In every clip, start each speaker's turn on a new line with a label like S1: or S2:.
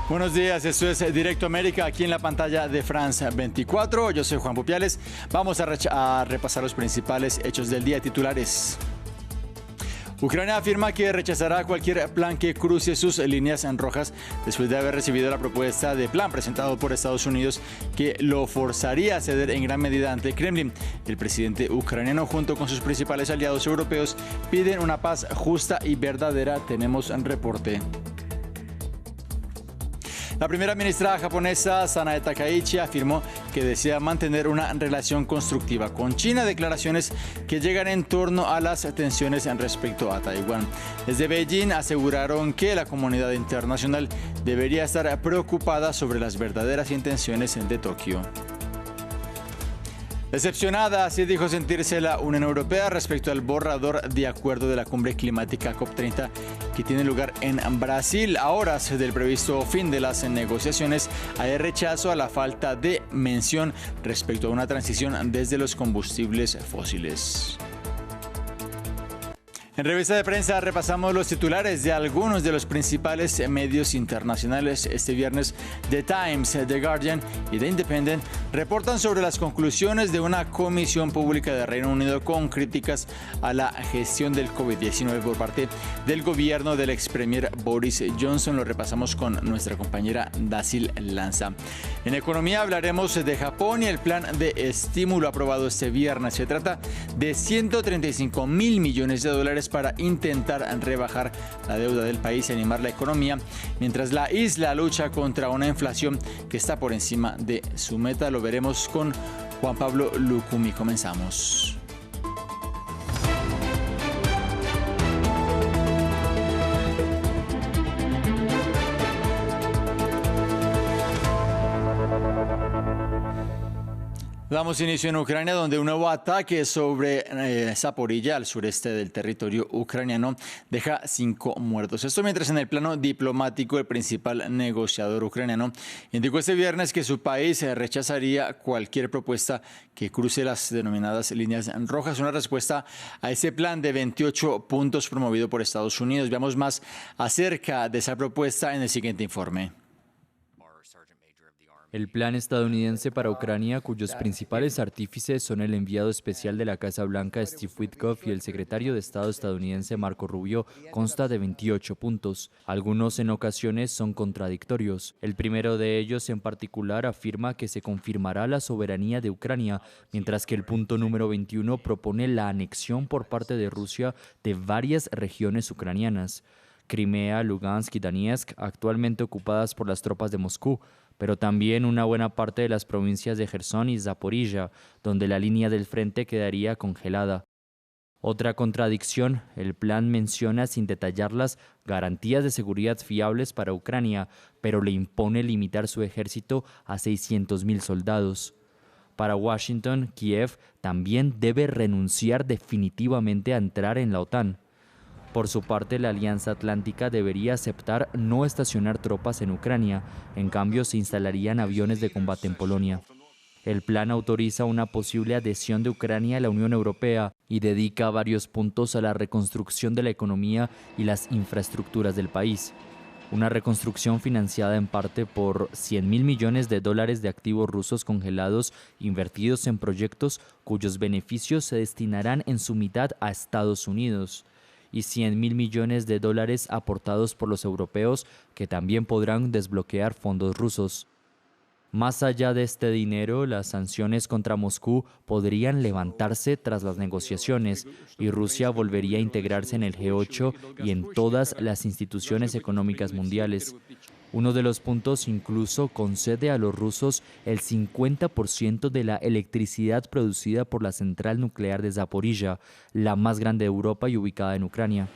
S1: Buenos días, esto es Directo América, aquí en la pantalla de France 24. Yo soy Juan Pupiales. Vamos a repasar los principales hechos del día titulares. Ucrania afirma que rechazará cualquier plan que cruce sus líneas rojas después de haber recibido la propuesta de plan presentado por Estados Unidos que lo forzaría a ceder en gran medida ante el Kremlin. El presidente ucraniano junto con sus principales aliados europeos piden una paz justa y verdadera. Tenemos un reporte. La primera ministra japonesa, Sanae Takaichi, afirmó que desea mantener una relación constructiva con China, declaraciones que llegan en torno a las tensiones respecto a Taiwán. Desde Beijing aseguraron que la comunidad internacional debería estar preocupada sobre las verdaderas intenciones de Tokio. Decepcionada, así dijo sentirse la Unión Europea respecto al borrador de acuerdo de la cumbre climática COP30 que tiene lugar en Brasil. A horas del previsto fin de las negociaciones, hay rechazo a la falta de mención respecto a una transición desde los combustibles fósiles. En revista de prensa repasamos los titulares de algunos de los principales medios internacionales. Este viernes, The Times, The Guardian y The Independent reportan sobre las conclusiones de una comisión pública de Reino Unido con críticas a la gestión del COVID-19 por parte del gobierno del ex premier Boris Johnson. Lo repasamos con nuestra compañera Dacil Lanza. En economía hablaremos de Japón y el plan de estímulo aprobado este viernes. Se trata de 135 mil millones de dólares para intentar rebajar la deuda del país y animar la economía, mientras la isla lucha contra una inflación que está por encima de su meta. Lo veremos con Juan Pablo Lucumi. Comenzamos. Damos inicio en Ucrania, donde un nuevo ataque sobre Zaporilla, al sureste del territorio ucraniano, deja 5 muertos. Esto mientras en el plano diplomático el principal negociador ucraniano indicó este viernes que su país rechazaría cualquier propuesta que cruce las denominadas líneas rojas, una respuesta a ese plan de 28 puntos promovido por Estados Unidos. Veamos más acerca de esa propuesta en el siguiente informe.
S2: El plan estadounidense para Ucrania, cuyos principales artífices son el enviado especial de la Casa Blanca Steve Witkoff y el secretario de Estado estadounidense Marco Rubio, consta de 28 puntos. Algunos en ocasiones son contradictorios. El primero de ellos en particular afirma que se confirmará la soberanía de Ucrania, mientras que el punto número 21 propone la anexión por parte de Rusia de varias regiones ucranianas. Crimea, Lugansk y Donetsk, actualmente ocupadas por las tropas de Moscú, pero también una buena parte de las provincias de Jersón y Zaporilla, donde la línea del frente quedaría congelada. Otra contradicción, el plan menciona sin detallarlas garantías de seguridad fiables para Ucrania, pero le impone limitar su ejército a 600.000 soldados. Para Washington, Kiev también debe renunciar definitivamente a entrar en la OTAN. Por su parte, la Alianza Atlántica debería aceptar no estacionar tropas en Ucrania, en cambio se instalarían aviones de combate en Polonia. El plan autoriza una posible adhesión de Ucrania a la Unión Europea y dedica varios puntos a la reconstrucción de la economía y las infraestructuras del país. Una reconstrucción financiada en parte por $100.000 millones de activos rusos congelados invertidos en proyectos cuyos beneficios se destinarán en su mitad a Estados Unidos, y $100.000 millones aportados por los europeos que también podrán desbloquear fondos rusos. Más allá de este dinero, las sanciones contra Moscú podrían levantarse tras las negociaciones y Rusia volvería a integrarse en el G8 y en todas las instituciones económicas mundiales. Uno de los puntos incluso concede a los rusos el 50% de la electricidad producida por la central nuclear de Zaporilla, la más grande de Europa y ubicada en Ucrania.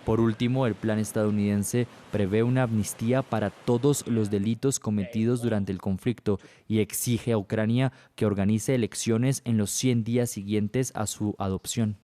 S2: Por último, el plan estadounidense prevé una amnistía para todos los delitos cometidos durante el conflicto y exige a Ucrania que organice elecciones en los 100 días siguientes a su adopción.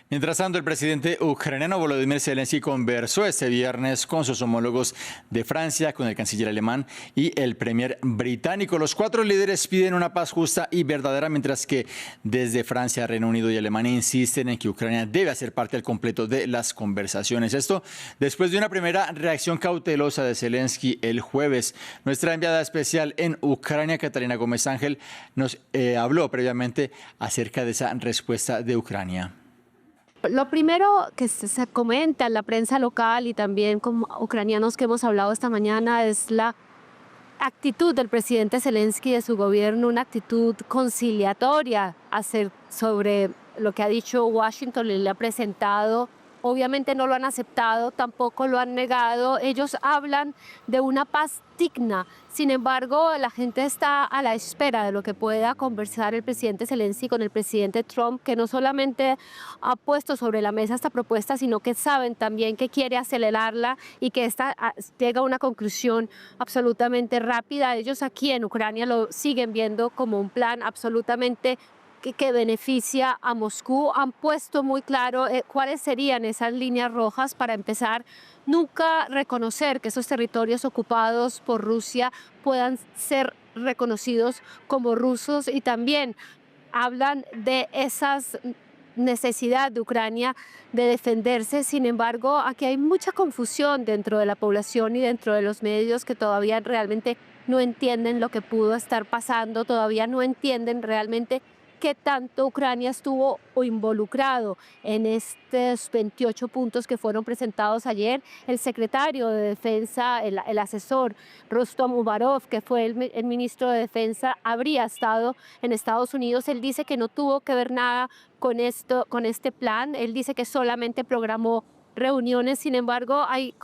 S1: Mientras tanto, el presidente ucraniano Volodymyr Zelensky conversó este viernes con sus homólogos de Francia, con el canciller alemán y el premier británico. Los cuatro líderes piden una paz justa y verdadera, mientras que desde Francia, Reino Unido y Alemania insisten en que Ucrania debe hacer parte al completo de las conversaciones. Esto después de una primera reacción cautelosa de Zelensky el jueves. Nuestra enviada especial en Ucrania, Catalina Gómez Ángel, nos habló previamente acerca de esa respuesta de Ucrania.
S3: Lo primero que se comenta en la prensa local y también con ucranianos que hemos hablado esta mañana es la actitud del presidente Zelensky y de su gobierno, una actitud conciliatoria sobre lo que ha dicho Washington y le ha presentado. Obviamente no lo han aceptado, tampoco lo han negado. Ellos hablan de una paz digna. Sin embargo, la gente está a la espera de lo que pueda conversar el presidente Zelensky con el presidente Trump, que no solamente ha puesto sobre la mesa esta propuesta, sino que saben también que quiere acelerarla y que esta llega a una conclusión absolutamente rápida. Ellos aquí en Ucrania lo siguen viendo como un plan absolutamente que beneficia a Moscú. Han puesto muy claro cuáles serían esas líneas rojas para empezar. Nunca reconocer que esos territorios ocupados por Rusia puedan ser reconocidos como rusos, y también hablan de esas necesidad de Ucrania de defenderse. Sin embargo, aquí hay mucha confusión dentro de la población y dentro de los medios que todavía realmente no entienden lo que pudo estar pasando, todavía no entienden realmente qué tanto Ucrania estuvo involucrado en estos 28 puntos que fueron presentados ayer. El secretario de Defensa, el asesor Rostom Umarov, que fue el ministro de Defensa, habría estado en Estados Unidos. Él dice que no tuvo que ver nada con este plan. Él dice que solamente programó reuniones. Sin embargo, hay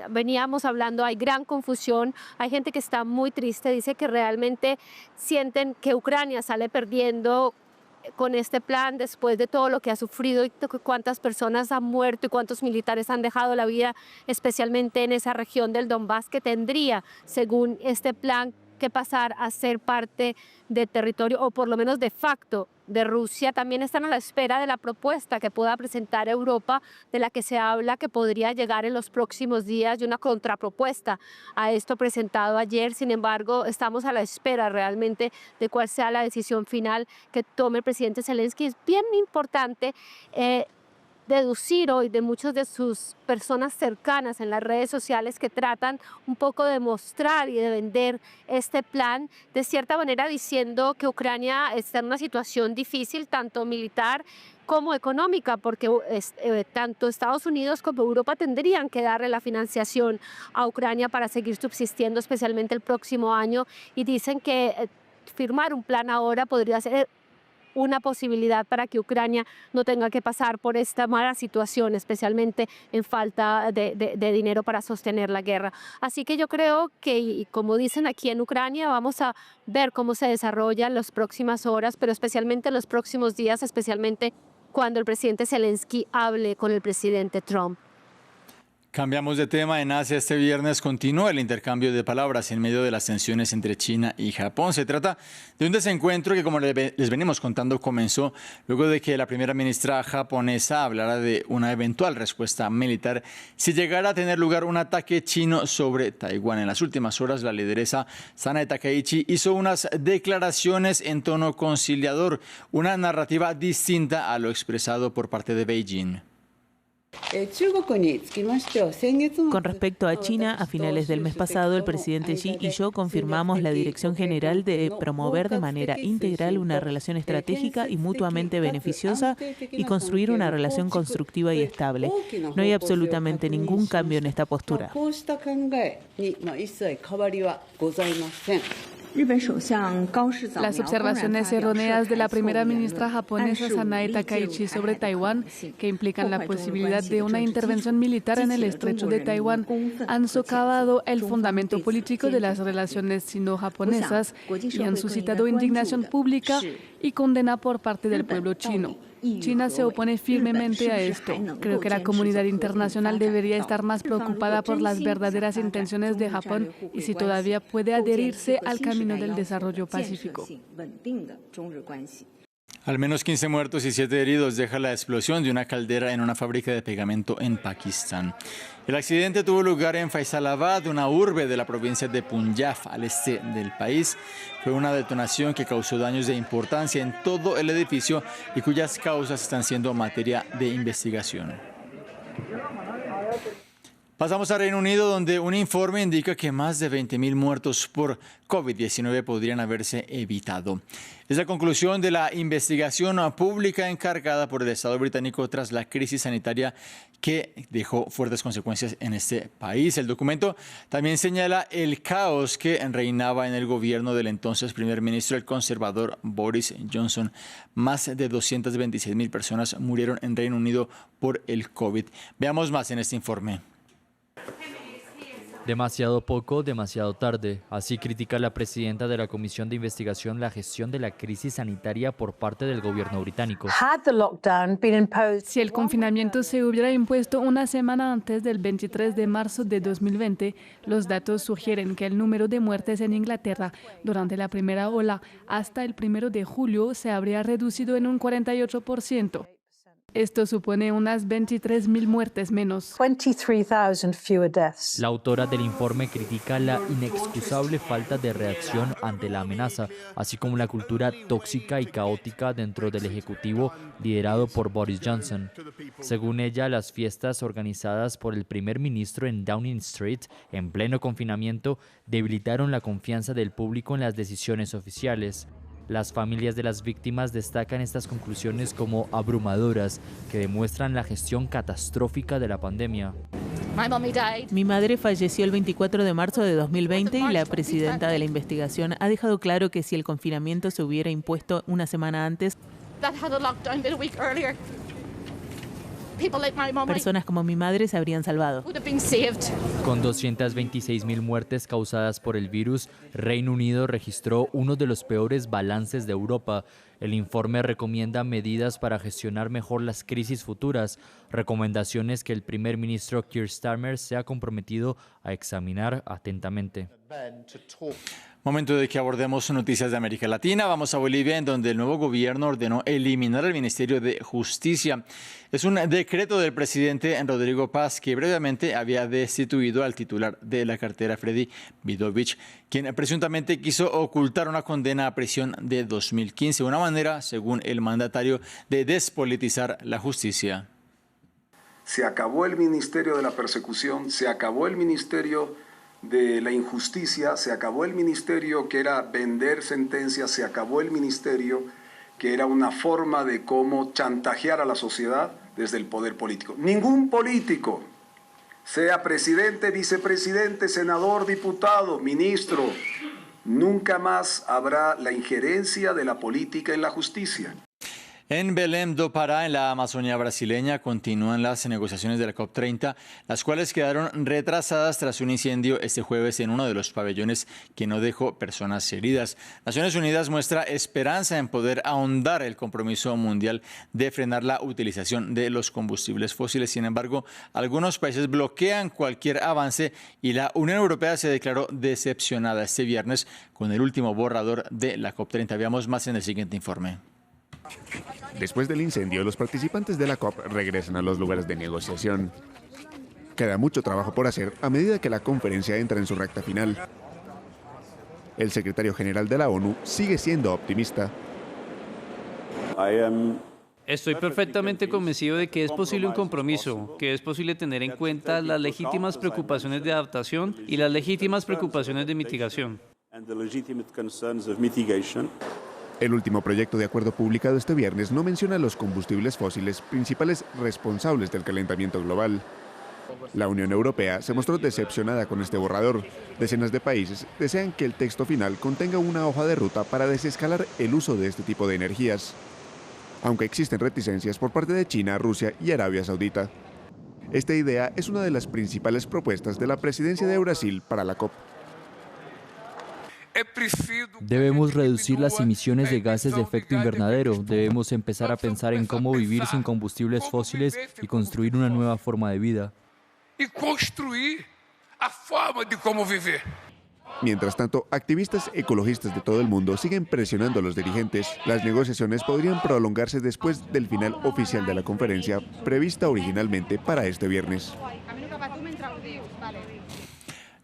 S3: veníamos hablando, hay gran confusión, hay gente que está muy triste, dice que realmente sienten que Ucrania sale perdiendo con este plan después de todo lo que ha sufrido y cuántas personas han muerto y cuántos militares han dejado la vida, especialmente en esa región del Donbass, que tendría, según este plan, que pasar a ser parte de territorio, o por lo menos de facto, de Rusia. También están a la espera de la propuesta que pueda presentar Europa, de la que se habla que podría llegar en los próximos días, de una contrapropuesta a esto presentado ayer. Sin embargo, estamos a la espera realmente de cuál sea la decisión final que tome el presidente Zelensky. Es bien importante deducir hoy de muchas de sus personas cercanas en las redes sociales que tratan un poco de mostrar y de vender este plan, de cierta manera diciendo que Ucrania está en una situación difícil, tanto militar como económica, porque tanto Estados Unidos como Europa tendrían que darle la financiación a Ucrania para seguir subsistiendo, especialmente el próximo año, y dicen que firmar un plan ahora podría ser una posibilidad para que Ucrania no tenga que pasar por esta mala situación, especialmente en falta de dinero para sostener la guerra. Así que yo creo que, como dicen aquí en Ucrania, vamos a ver cómo se desarrolla en las próximas horas, pero especialmente en los próximos días, especialmente cuando el presidente Zelensky hable con el presidente Trump.
S1: Cambiamos de tema. En Asia este viernes continúa el intercambio de palabras en medio de las tensiones entre China y Japón. Se trata de un desencuentro que, como les venimos contando, comenzó luego de que la primera ministra japonesa hablara de una eventual respuesta militar si llegara a tener lugar un ataque chino sobre Taiwán. En las últimas horas, la lideresa Sanae Takaichi hizo unas declaraciones en tono conciliador, una narrativa distinta a lo expresado por parte de Beijing.
S4: Con respecto a China, a finales del mes pasado, el presidente Xi y yo confirmamos la dirección general de promover de manera integral una relación estratégica y mutuamente beneficiosa y construir una relación constructiva y estable. No hay absolutamente ningún cambio en esta postura.
S5: Las observaciones erróneas de la primera ministra japonesa Sanae Takaichi sobre Taiwán, que implican la posibilidad de una intervención militar en el estrecho de Taiwán, han socavado el fundamento político de las relaciones sino-japonesas y han suscitado indignación pública y condena por parte del pueblo chino. China se opone firmemente a esto. Creo que la comunidad internacional debería estar más preocupada por las verdaderas intenciones de Japón y si todavía puede adherirse al camino del desarrollo pacífico.
S1: Al menos 15 muertos y 7 heridos deja la explosión de una caldera en una fábrica de pegamento en Pakistán. El accidente tuvo lugar en Faisalabad, una urbe de la provincia de Punjab, al este del país. Fue una detonación que causó daños de importancia en todo el edificio y cuyas causas están siendo materia de investigación. Pasamos a Reino Unido, donde un informe indica que más de 20.000 muertos por COVID-19 podrían haberse evitado. Es la conclusión de la investigación pública encargada por el Estado británico tras la crisis sanitaria que dejó fuertes consecuencias en este país. El documento también señala el caos que reinaba en el gobierno del entonces primer ministro, el conservador Boris Johnson. Más de 226.000 personas murieron en Reino Unido por el COVID. Veamos más en este informe.
S2: Demasiado poco, demasiado tarde. Así critica la presidenta de la Comisión de Investigación la gestión de la crisis sanitaria por parte del gobierno británico.
S5: Si el confinamiento se hubiera impuesto una semana antes del 23 de marzo de 2020, los datos sugieren que el número de muertes en Inglaterra durante la primera ola hasta el 1 de julio se habría reducido en un 48%. Esto supone unas 23.000 muertes menos.
S6: 23,000 fewer deaths.
S2: La autora del informe critica la inexcusable falta de reacción ante la amenaza, así como la cultura tóxica y caótica dentro del Ejecutivo liderado por Boris Johnson. Según ella, las fiestas organizadas por el primer ministro en Downing Street, en pleno confinamiento, debilitaron la confianza del público en las decisiones oficiales. Las familias de las víctimas destacan estas conclusiones como abrumadoras, que demuestran la gestión catastrófica de la pandemia.
S4: Mi madre falleció el 24 de marzo de 2020 y la presidenta de la investigación ha dejado claro que si el confinamiento se hubiera impuesto una semana antes, personas como mi madre se habrían salvado.
S2: Con 226.000 muertes causadas por el virus, Reino Unido registró uno de los peores balances de Europa. El informe recomienda medidas para gestionar mejor las crisis futuras, recomendaciones que el primer ministro Keir Starmer se ha comprometido a examinar atentamente.
S1: Momento de que abordemos noticias de América Latina. Vamos a Bolivia, en donde el nuevo gobierno ordenó eliminar el Ministerio de Justicia. Es un decreto del presidente Rodrigo Paz, que brevemente había destituido al titular de la cartera, Freddy Vidovich, quien presuntamente quiso ocultar una condena a prisión de 2015, una manera, según el mandatario, de despolitizar la justicia.
S7: Se acabó el Ministerio de la Persecución, se acabó el Ministerio de la Injusticia, se acabó el ministerio que era vender sentencias, se acabó el ministerio que era una forma de cómo chantajear a la sociedad desde el poder político. Ningún político, sea presidente, vicepresidente, senador, diputado, ministro, nunca más habrá la injerencia de la política en la justicia.
S1: En Belém do Pará, en la Amazonía brasileña, continúan las negociaciones de la COP30, las cuales quedaron retrasadas tras un incendio este jueves en uno de los pabellones que no dejó personas heridas. Naciones Unidas muestra esperanza en poder ahondar el compromiso mundial de frenar la utilización de los combustibles fósiles. Sin embargo, algunos países bloquean cualquier avance y la Unión Europea se declaró decepcionada este viernes con el último borrador de la COP30. Veamos más en el siguiente informe.
S8: Después del incendio, los participantes de la COP regresan a los lugares de negociación. Queda mucho trabajo por hacer a medida que la conferencia entra en su recta final. El secretario general de la ONU sigue siendo optimista.
S9: Estoy perfectamente convencido de que es posible un compromiso, que es posible tener en cuenta las legítimas preocupaciones de adaptación y las legítimas preocupaciones de mitigación.
S8: El último proyecto de acuerdo publicado este viernes no menciona los combustibles fósiles, principales responsables del calentamiento global. La Unión Europea se mostró decepcionada con este borrador. Decenas de países desean que el texto final contenga una hoja de ruta para desescalar el uso de este tipo de energías, aunque existen reticencias por parte de China, Rusia y Arabia Saudita. Esta idea es una de las principales propuestas de la presidencia de Brasil para la COP.
S2: Debemos reducir las emisiones de gases de efecto invernadero. Debemos empezar a pensar en cómo vivir sin combustibles fósiles y construir una nueva forma de vida.
S8: Mientras tanto, activistas ecologistas de todo el mundo siguen presionando a los dirigentes. Las negociaciones podrían prolongarse después del final oficial de la conferencia, prevista originalmente para este viernes.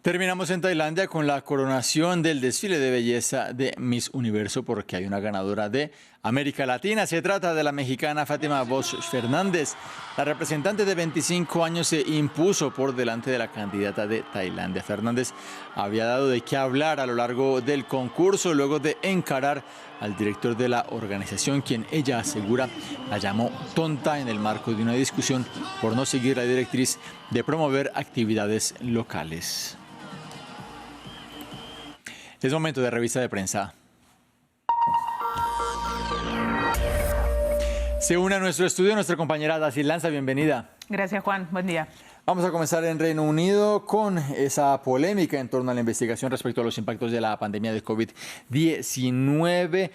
S1: Terminamos en Tailandia con la coronación del desfile de belleza de Miss Universo, porque hay una ganadora de América Latina. Se trata de la mexicana Fátima Bosch Fernández. La representante de 25 años se impuso por delante de la candidata de Tailandia. Fernández había dado de qué hablar a lo largo del concurso luego de encarar al director de la organización, quien ella asegura la llamó tonta en el marco de una discusión por no seguir la directriz de promover actividades locales. Es momento de revista de prensa. Se une a nuestro estudio nuestra compañera Daisy Lanza, bienvenida.
S10: Gracias, Juan. Buen día.
S1: Vamos a comenzar en Reino Unido con esa polémica en torno a la investigación respecto a los impactos de la pandemia de COVID-19.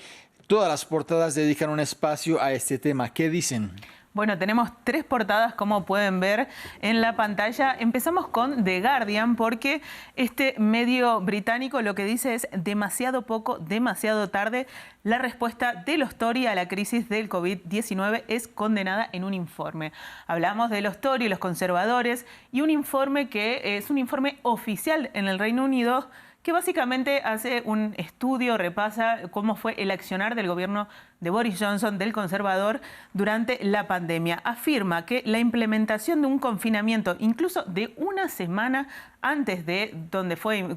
S1: Todas las portadas dedican un espacio a este tema. ¿Qué dicen?
S10: Bueno, tenemos 3 portadas, como pueden ver en la pantalla. Empezamos con The Guardian, porque este medio británico lo que dice es demasiado poco, demasiado tarde. La respuesta de los Tory a la crisis del COVID-19 es condenada en un informe. Hablamos de los Tory, los conservadores, y un informe que es un informe oficial en el Reino Unido, que básicamente hace un estudio, repasa cómo fue el accionar del gobierno de Boris Johnson, del conservador, durante la pandemia. Afirma que la implementación de un confinamiento, incluso de una semana antes de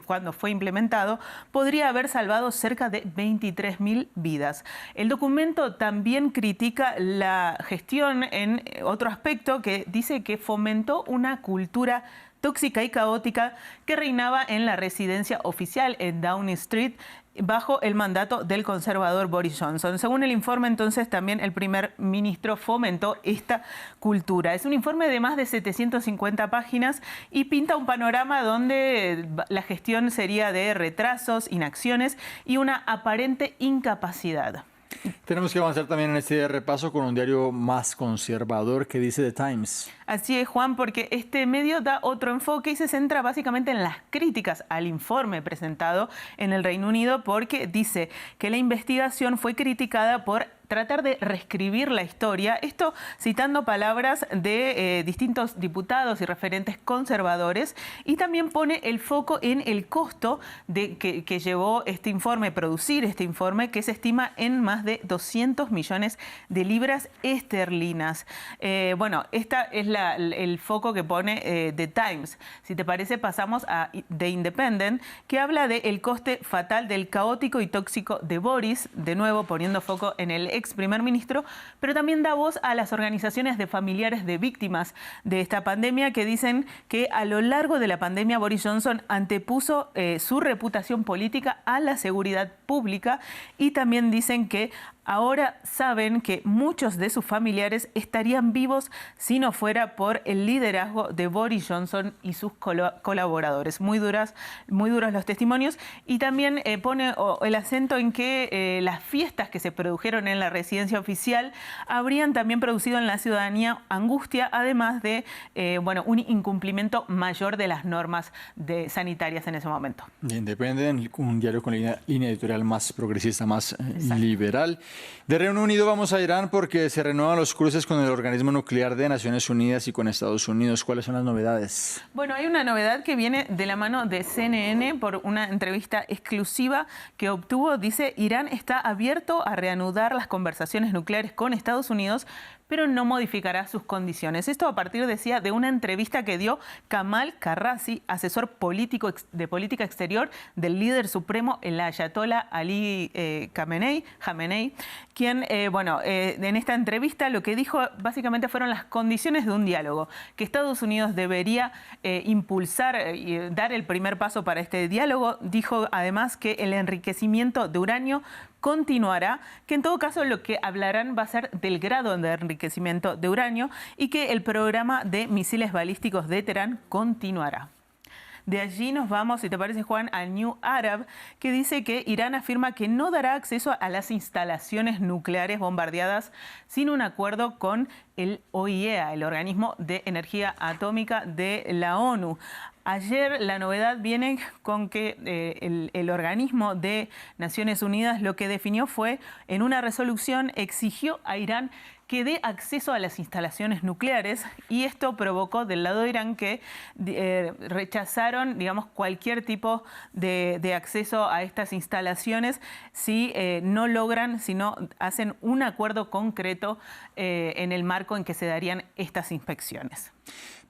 S10: cuando fue implementado, podría haber salvado cerca de 23.000 vidas. El documento también critica la gestión en otro aspecto, que dice que fomentó una cultura tóxica y caótica que reinaba en la residencia oficial en Downing Street bajo el mandato del conservador Boris Johnson. Según el informe, entonces, también el primer ministro fomentó esta cultura. Es un informe de más de 750 páginas y pinta un panorama donde la gestión sería de retrasos, inacciones y una aparente incapacidad.
S1: Tenemos que avanzar también en este repaso con un diario más conservador que dice The Times.
S10: Así es, Juan, porque este medio da otro enfoque y se centra básicamente en las críticas al informe presentado en el Reino Unido, porque dice que la investigación fue criticada por tratar de reescribir la historia, esto citando palabras de distintos diputados y referentes conservadores, y también pone el foco en el costo que llevó este informe, producir este informe, que se estima en más de 200 millones de libras esterlinas. Bueno, esta es el foco que pone The Times. Si te parece, pasamos a The Independent, que habla del coste fatal del caótico y tóxico de Boris, de nuevo poniendo foco en el ex primer ministro, pero también da voz a las organizaciones de familiares de víctimas de esta pandemia, que dicen que a lo largo de la pandemia Boris Johnson antepuso su reputación política a la seguridad pública, y también dicen que ahora saben que muchos de sus familiares estarían vivos si no fuera por el liderazgo de Boris Johnson y sus colaboradores. Muy duros los testimonios, y también pone el acento en que las fiestas que se produjeron en la residencia oficial habrían también producido en la ciudadanía angustia, además de un incumplimiento mayor de las normas sanitarias en ese momento.
S1: Independent, un diario con línea editorial más progresista, más liberal. De Reino Unido vamos a Irán, porque se renuevan los cruces con el organismo nuclear de Naciones Unidas y con Estados Unidos. ¿Cuáles son las novedades?
S10: Bueno, hay una novedad que viene de la mano de CNN por una entrevista exclusiva que obtuvo. Dice: Irán está abierto a reanudar las conversaciones nucleares con Estados Unidos, pero no modificará sus condiciones. Esto a partir, decía, de una entrevista que dio Kamal Karrazi, asesor político de política exterior del líder supremo, el ayatollah Ali Khamenei, quien, en esta entrevista lo que dijo básicamente fueron las condiciones de un diálogo, que Estados Unidos debería impulsar y dar el primer paso para este diálogo. Dijo además que el enriquecimiento de uranio continuará, que en todo caso lo que hablarán va a ser del grado de enriquecimiento de uranio, y que el programa de misiles balísticos de Teherán continuará. De allí nos vamos, si te parece, Juan, al New Arab, que dice que Irán afirma que no dará acceso a las instalaciones nucleares bombardeadas sin un acuerdo con el OIEA, el Organismo de Energía Atómica de la ONU. Ayer la novedad viene con que el organismo de Naciones Unidas lo que definió fue, en una resolución, exigió a Irán que dé acceso a las instalaciones nucleares, y esto provocó del lado de Irán que rechazaron, digamos, cualquier tipo de acceso a estas instalaciones si no logran, si no hacen un acuerdo concreto en el marco en que se darían estas inspecciones.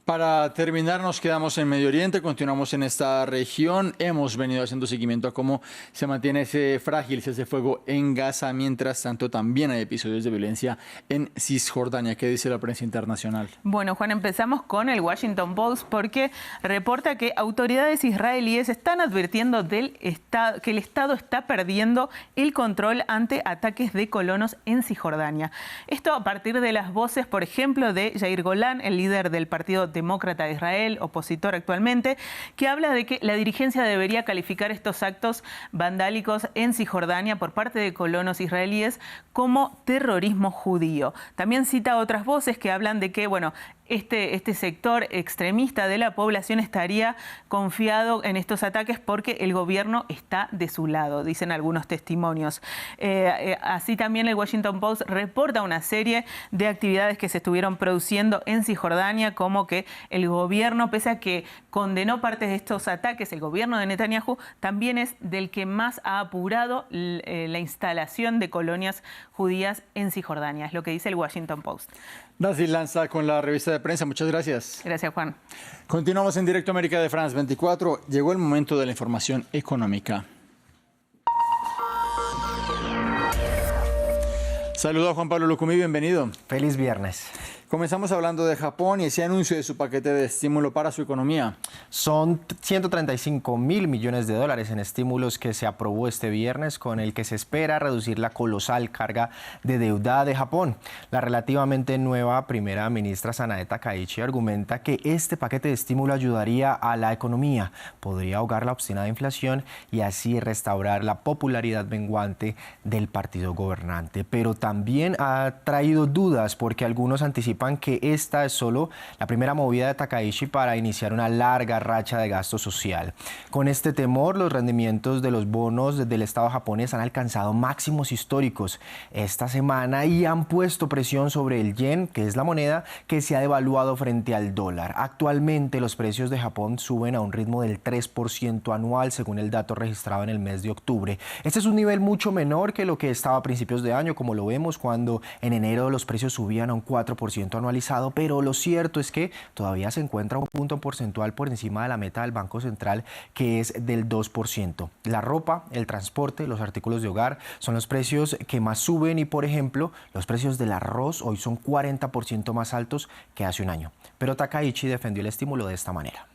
S1: Para terminar, nos quedamos en Medio Oriente, continuamos en esta región. Hemos venido haciendo seguimiento a cómo se mantiene ese frágil cese fuego en Gaza. Mientras tanto, también hay episodios de violencia en Cisjordania. ¿Qué dice la prensa internacional?
S10: Bueno, Juan, empezamos con el Washington Post porque reporta que autoridades israelíes están advirtiendo que el Estado está perdiendo el control ante ataques de colonos en Cisjordania. Esto a partir de las voces, por ejemplo, de Yair Golan, el líder del Partido Demócrata de Israel, opositor actualmente, que habla de que la dirigencia debería calificar estos actos vandálicos en Cisjordania por parte de colonos israelíes como terrorismo judío. También cita otras voces que hablan de que, bueno, este sector extremista de la población estaría confiado en estos ataques porque el gobierno está de su lado, dicen algunos testimonios. Así también el Washington Post reporta una serie de actividades que se estuvieron produciendo en Cisjordania, como que el gobierno, pese a que condenó partes de estos ataques, el gobierno de Netanyahu también es del que más ha apurado la instalación de colonias judías en Cisjordania, es lo que dice el Washington Post.
S1: Nancy Lanza con la revista de prensa. Muchas gracias.
S10: Gracias, Juan.
S1: Continuamos en Directo América de France 24. Llegó el momento de la información económica. Saludos a Juan Pablo Lucumí, bienvenido.
S11: Feliz viernes.
S1: Comenzamos hablando de Japón y ese anuncio de su paquete de estímulo para su economía.
S11: Son 135.000 millones de dólares en estímulos que se aprobó este viernes, con el que se espera reducir la colosal carga de deuda de Japón. La relativamente nueva primera ministra Sanae Takaichi argumenta que este paquete de estímulo ayudaría a la economía, podría ahogar la obstinada inflación y así restaurar la popularidad menguante del partido gobernante. Pero también ha traído dudas porque algunos anticipan que esta es solo la primera movida de Takaichi para iniciar una larga racha de gasto social. Con este temor, los rendimientos de los bonos del Estado japonés han alcanzado máximos históricos esta semana y han puesto presión sobre el yen, que es la moneda que se ha devaluado frente al dólar. Actualmente, los precios de Japón suben a un ritmo del 3% anual, según el dato registrado en el mes de octubre. Este es un nivel mucho menor que lo que estaba a principios de año, como lo vemos cuando en enero los precios subían a un 4% anualizado, pero lo cierto es que todavía se encuentra un punto porcentual por encima de la meta del Banco Central, que es del 2%. La ropa, el transporte, los artículos de hogar son los precios que más suben y, por ejemplo, los precios del arroz hoy son 40% más altos que hace un año. Pero Takaichi defendió el estímulo de esta manera.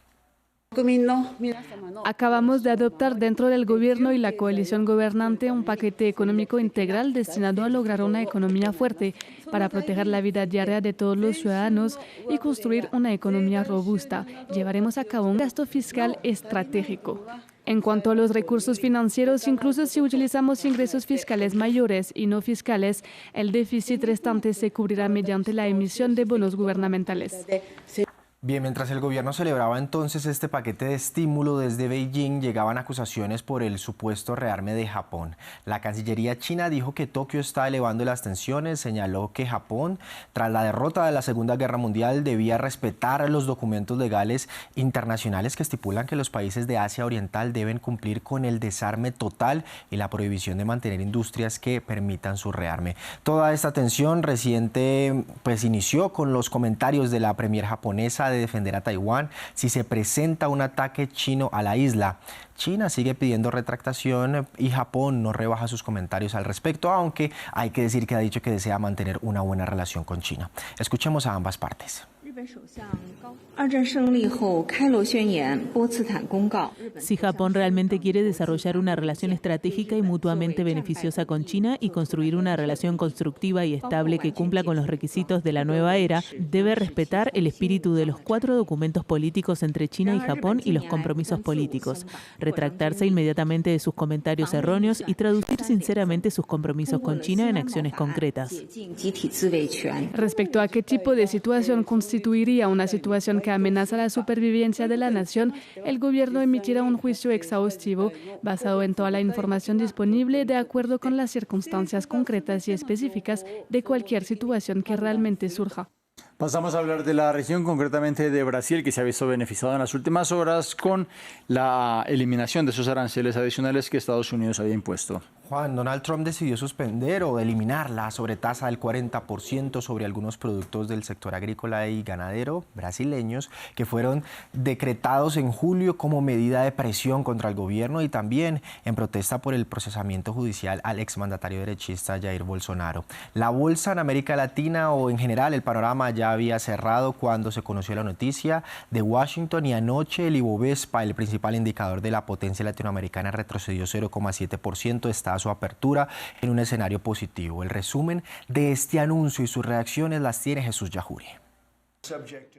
S5: Acabamos de adoptar dentro del gobierno y la coalición gobernante un paquete económico integral destinado a lograr una economía fuerte para proteger la vida diaria de todos los ciudadanos y construir una economía robusta. Llevaremos a cabo un gasto fiscal estratégico. En cuanto a los recursos financieros, incluso si utilizamos ingresos fiscales mayores y no fiscales, el déficit restante se cubrirá mediante la emisión de bonos gubernamentales.
S11: Bien, mientras el gobierno celebraba entonces este paquete de estímulo, desde Beijing llegaban acusaciones por el supuesto rearme de Japón. La Cancillería china dijo que Tokio está elevando las tensiones, señaló que Japón, tras la derrota de la Segunda Guerra Mundial, debía respetar los documentos legales internacionales que estipulan que los países de Asia Oriental deben cumplir con el desarme total y la prohibición de mantener industrias que permitan su rearme. Toda esta tensión reciente inició con los comentarios de la premier japonesa de defender a Taiwán si se presenta un ataque chino a la isla. China sigue pidiendo retractación y Japón no rebaja sus comentarios al respecto, aunque hay que decir que ha dicho que desea mantener una buena relación con China. Escuchemos a ambas partes.
S4: Si Japón realmente quiere desarrollar una relación estratégica y mutuamente beneficiosa con China y construir una relación constructiva y estable que cumpla con los requisitos de la nueva era, debe respetar el espíritu de los 4 documentos políticos entre China y Japón y los compromisos políticos, retractarse inmediatamente de sus comentarios erróneos y traducir sinceramente sus compromisos con China en acciones concretas.
S5: Respecto a qué tipo de situación constituiría una situación que amenaza la supervivencia de la nación, el gobierno emitirá un juicio exhaustivo basado en toda la información disponible de acuerdo con las circunstancias concretas y específicas de cualquier situación que realmente surja.
S1: Pasamos a hablar de la región, concretamente de Brasil, que se ha visto beneficiado en las últimas horas con la eliminación de esos aranceles adicionales que Estados Unidos había impuesto.
S11: Juan, Donald Trump decidió suspender o eliminar la sobretasa del 40% sobre algunos productos del sector agrícola y ganadero brasileños que fueron decretados en julio como medida de presión contra el gobierno y también en protesta por el procesamiento judicial al exmandatario derechista Jair Bolsonaro. La bolsa en América Latina o en general el panorama ya había cerrado cuando se conoció la noticia de Washington y anoche el Ibovespa, el principal indicador de la potencia latinoamericana, retrocedió 0,7%, está a su apertura en un escenario positivo. El resumen de este anuncio y sus reacciones las tiene Jesús Yajuri.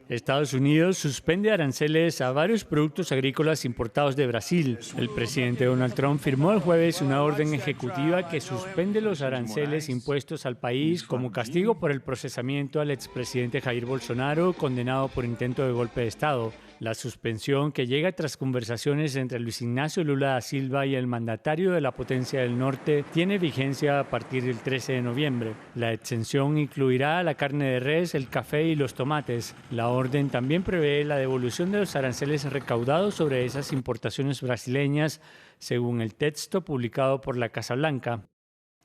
S12: Estados Unidos suspende aranceles a varios productos agrícolas importados de Brasil. El presidente Donald Trump firmó el jueves una orden ejecutiva que suspende los aranceles impuestos al país como castigo por el procesamiento al expresidente Jair Bolsonaro, condenado por intento de golpe de Estado. La suspensión, que llega tras conversaciones entre Luis Ignacio Lula da Silva y el mandatario de la potencia del norte, tiene vigencia a partir del 13 de noviembre. La exención incluirá la carne de res, el café y los tomates. La orden también prevé la devolución de los aranceles recaudados sobre esas importaciones brasileñas, según el texto publicado por la Casa Blanca.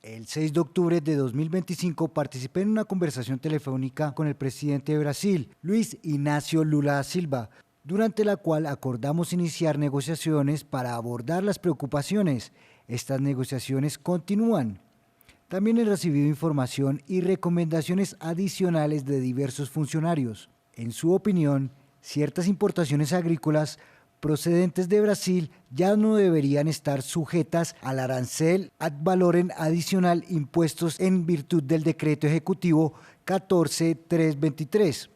S13: El 6 de octubre de 2025 participé en una conversación telefónica con el presidente de Brasil, Luis Ignacio Lula da Silva, durante la cual acordamos iniciar negociaciones para abordar las preocupaciones. Estas negociaciones continúan. También he recibido información y recomendaciones adicionales de diversos funcionarios. En su opinión, ciertas importaciones agrícolas procedentes de Brasil ya no deberían estar sujetas al arancel ad valorem adicional impuestos en virtud del decreto ejecutivo 14323.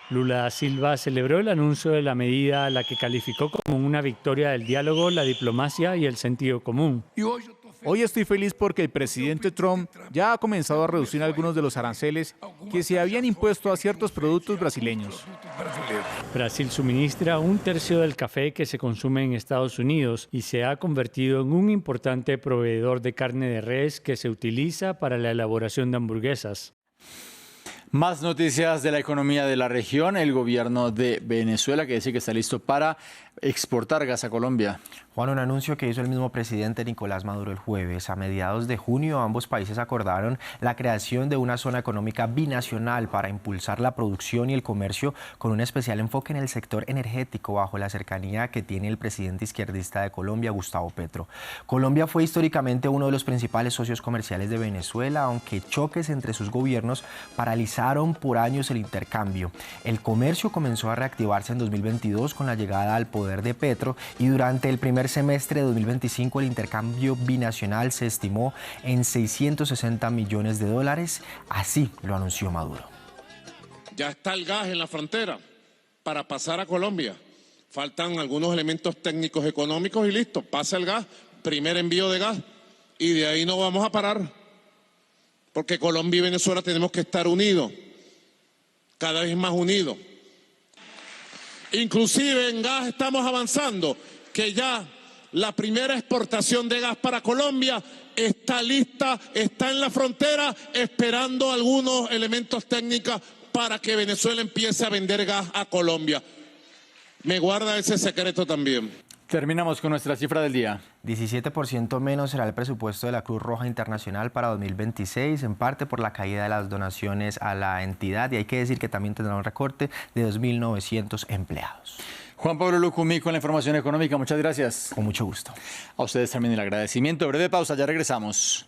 S12: Lula da Silva celebró el anuncio de la medida, a la que calificó como una victoria del diálogo, la diplomacia y el sentido común.
S14: Hoy estoy feliz porque el presidente Trump ya ha comenzado a reducir algunos de los aranceles que se habían impuesto a ciertos productos brasileños.
S12: Brasil suministra 1/3 del café que se consume en Estados Unidos y se ha convertido en un importante proveedor de carne de res que se utiliza para la elaboración de hamburguesas.
S1: Más noticias de la economía de la región. El gobierno de Venezuela, que dice que está listo para exportar gas a Colombia.
S11: Juan, un anuncio que hizo el mismo presidente Nicolás Maduro el jueves. A mediados de junio, ambos países acordaron la creación de una zona económica binacional para impulsar la producción y el comercio, con un especial enfoque en el sector energético, bajo la cercanía que tiene el presidente izquierdista de Colombia, Gustavo Petro. Colombia fue históricamente uno de los principales socios comerciales de Venezuela, aunque choques entre sus gobiernos paralizaron por años el intercambio. El comercio comenzó a reactivarse en 2022 con la llegada al poder de Petro, y durante el primer semestre de 2025 el intercambio binacional se estimó en $660 millones. Así lo anunció Maduro.
S15: Ya está el gas en la frontera para pasar a Colombia. Faltan algunos elementos técnicos económicos y listo, pasa el gas, primer envío de gas, y de ahí no vamos a parar. Porque Colombia y Venezuela tenemos que estar unidos, cada vez más unidos. Inclusive en gas estamos avanzando, que ya la primera exportación de gas para Colombia está lista, está en la frontera, esperando algunos elementos técnicos para que Venezuela empiece a vender gas a Colombia. Me guarda ese secreto también.
S1: Terminamos con nuestra cifra del día.
S11: 17% menos será el presupuesto de la Cruz Roja Internacional para 2026, en parte por la caída de las donaciones a la entidad, y hay que decir que también tendrá un recorte de 2.900 empleados.
S1: Juan Pablo Lucumí con la información económica, muchas gracias.
S11: Con mucho gusto.
S1: A ustedes también el agradecimiento. Breve pausa, ya regresamos.